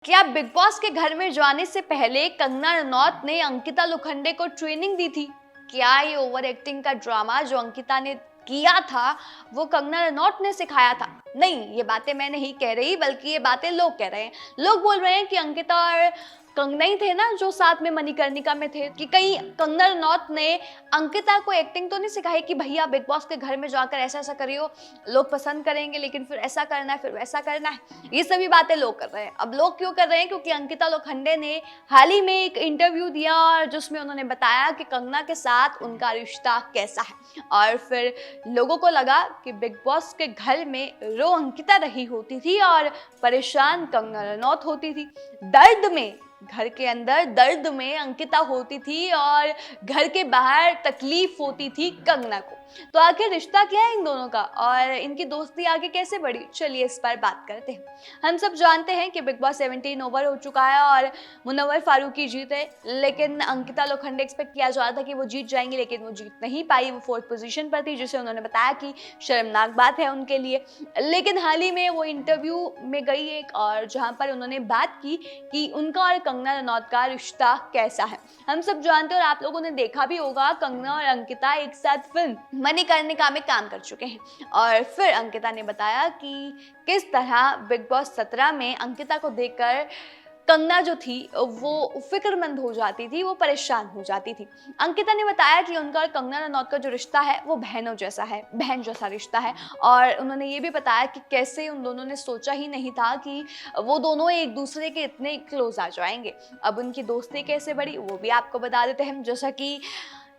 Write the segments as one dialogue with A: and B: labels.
A: क्या big boss के घर में जाने से पहले कंगना रनौत ने अंकिता लोखंडे को ट्रेनिंग दी थी? क्या ये ओवर एक्टिंग का ड्रामा जो अंकिता ने किया था वो कंगना रनौत ने सिखाया था? नहीं, ये बातें मैं नहीं कह रही, बल्कि ये बातें लोग कह रहे हैं। लोग बोल रहे हैं कि अंकिता और कंगना ही थे ना जो साथ में मणिकर्णिका में थे, कि कहीं कंगना रनौत ने अंकिता को एक्टिंग तो नहीं सिखाई कि भैया बिग बॉस के घर में जाकर ऐसा ऐसा करियो, लोग पसंद करेंगे, लेकिन फिर ऐसा करना है, फिर वैसा करना है। ये सभी बातें लोग कर रहे हैं। अब लोग क्यों कर रहे हैं? क्योंकि अंकिता लोखंडे ने हाल ही में एक इंटरव्यू दिया और जिसमें उन्होंने बताया कि कंगना के साथ उनका रिश्ता कैसा है, और फिर लोगों को लगा कि बिग बॉस के घर में रो अंकिता रही होती थी और परेशान कंगना रनौत होती थी। दर्द में, घर के अंदर दर्द में अंकिता होती थी और घर के बाहर तकलीफ होती थी कंगना को। तो आखिर रिश्ता क्या है इन दोनों का और इनकी दोस्ती आगे कैसे बढ़ी? चलिए इस पर बात करते हैं। हम सब जानते हैं कि बिग बॉस 17 ओवर हो चुका है और मुनव्वर फारूकी जीत है, लेकिन अंकिता लोखंडे एक्सपेक्ट किया जा रहा था कि वो जीत जाएंगी, लेकिन वो जीत नहीं पाई। वो 4th पोजीशन पर थी, जिसे उन्होंने बताया कि शर्मनाक बात है उनके लिए। लेकिन हाल ही में वो इंटरव्यू में गई एक, और जहां पर उन्होंने बात की कि उनका और कंगना रनौत का रिश्ता कैसा है। हम सब जानते हैं और आप लोगों ने देखा भी होगा, कंगना और अंकिता एक साथ फिल्म मणिकर्णिका में काम कर चुके हैं। और फिर अंकिता ने बताया कि किस तरह बिग बॉस 17 में अंकिता को देखकर कंगना जो थी वो फिक्रमंद हो जाती थी, वो परेशान हो जाती थी। अंकिता ने बताया कि उनका और कंगना रनौत का जो रिश्ता है वो बहनों जैसा है, बहन जैसा रिश्ता है। और उन्होंने ये भी बताया कि कैसे उन दोनों ने सोचा ही नहीं था कि वो दोनों एक दूसरे के इतने क्लोज आ जाएंगे। अब उनकी दोस्ती कैसे बढ़ी वो भी आपको बता देते हैं। जैसा कि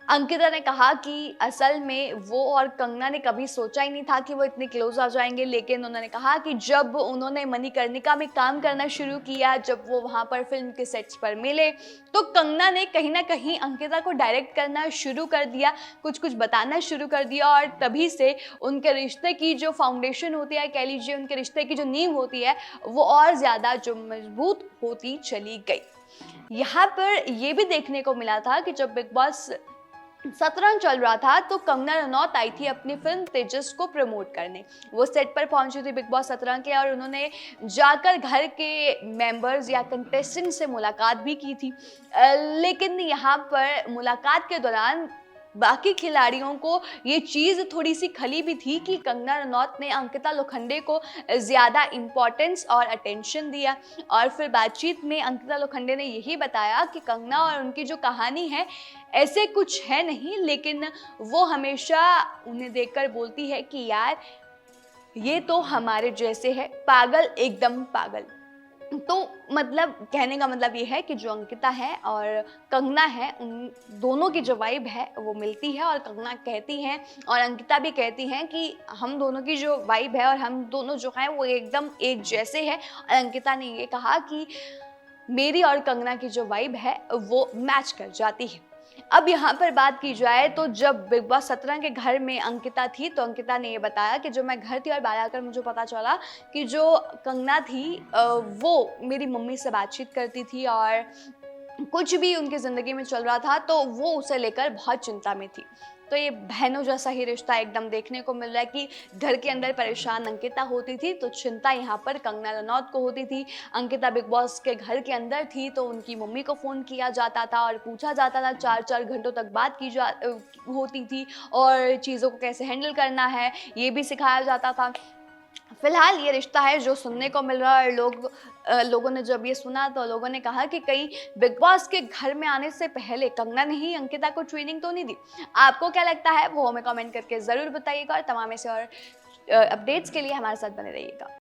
A: अंकिता ने कहा कि असल में वो और कंगना ने कभी सोचा ही नहीं था कि वो इतने क्लोज आ जाएंगे, लेकिन उन्होंने कहा कि जब उन्होंने मणिकर्णिका में काम करना शुरू किया, जब वो वहाँ पर फिल्म के सेट्स पर मिले, तो कंगना ने कहीं ना कहीं अंकिता को डायरेक्ट करना शुरू कर दिया, कुछ कुछ बताना शुरू कर दिया, और तभी से उनके रिश्ते की जो फाउंडेशन होती है, कह लीजिए उनके रिश्ते की जो नींव होती है, वो और ज़्यादा जो मजबूत होती चली गई। यहाँ पर ये भी देखने को मिला था कि जब बिग बॉस 17 चल रहा था तो कंगना रनौत आई थी अपनी फिल्म तेजस को प्रमोट करने। वो सेट पर पहुंची थी बिग बॉस 17 के, और उन्होंने जाकर घर के मेंबर्स या कंटेस्टेंट से मुलाकात भी की थी। लेकिन यहाँ पर मुलाकात के दौरान बाकी खिलाड़ियों को ये चीज़ थोड़ी सी खली भी थी कि कंगना रनौत ने अंकिता लोखंडे को ज़्यादा इम्पोर्टेंस और अटेंशन दिया। और फिर बातचीत में अंकिता लोखंडे ने यही बताया कि कंगना और उनकी जो कहानी है ऐसे कुछ है नहीं, लेकिन वो हमेशा उन्हें देखकर बोलती है कि यार ये तो हमारे जैसे है, पागल एकदम पागल। तो मतलब कहने का मतलब ये है कि जो अंकिता है और कंगना है, उन दोनों की जो वाइब है वो मिलती है, और कंगना कहती हैं और अंकिता भी कहती हैं कि हम दोनों की जो वाइब है और हम दोनों जो हैं वो एकदम एक जैसे है। और अंकिता ने ये कहा कि मेरी और कंगना की जो वाइब है वो मैच कर जाती है। अब यहाँ पर बात की जाए तो जब बिग बॉस 17 के घर में अंकिता थी, तो अंकिता ने ये बताया कि जब मैं घर थी और बाहर आकर मुझे पता चला कि जो कंगना थी वो मेरी मम्मी से बातचीत करती थी, और कुछ भी उनकी ज़िंदगी में चल रहा था तो वो उसे लेकर बहुत चिंता में थी। तो ये बहनों जैसा ही रिश्ता एकदम देखने को मिल रहा है कि घर के अंदर परेशान अंकिता होती थी तो चिंता यहाँ पर कंगना रनौत को होती थी। अंकिता बिग बॉस के घर के अंदर थी तो उनकी मम्मी को फ़ोन किया जाता था और पूछा जाता था, 4-4 घंटों तक बात होती थी, और चीज़ों को कैसे हैंडल करना है ये भी सिखाया जाता था। फिलहाल ये रिश्ता है जो सुनने को मिल रहा है, और लोगों ने जब ये सुना तो लोगों ने कहा कि कहीं बिग बॉस के घर में आने से पहले कंगना ने ही अंकिता को ट्रेनिंग तो नहीं दी। आपको क्या लगता है वो हमें कमेंट करके ज़रूर बताइएगा, और तमाम ऐसे और अपडेट्स के लिए हमारे साथ बने रहिएगा।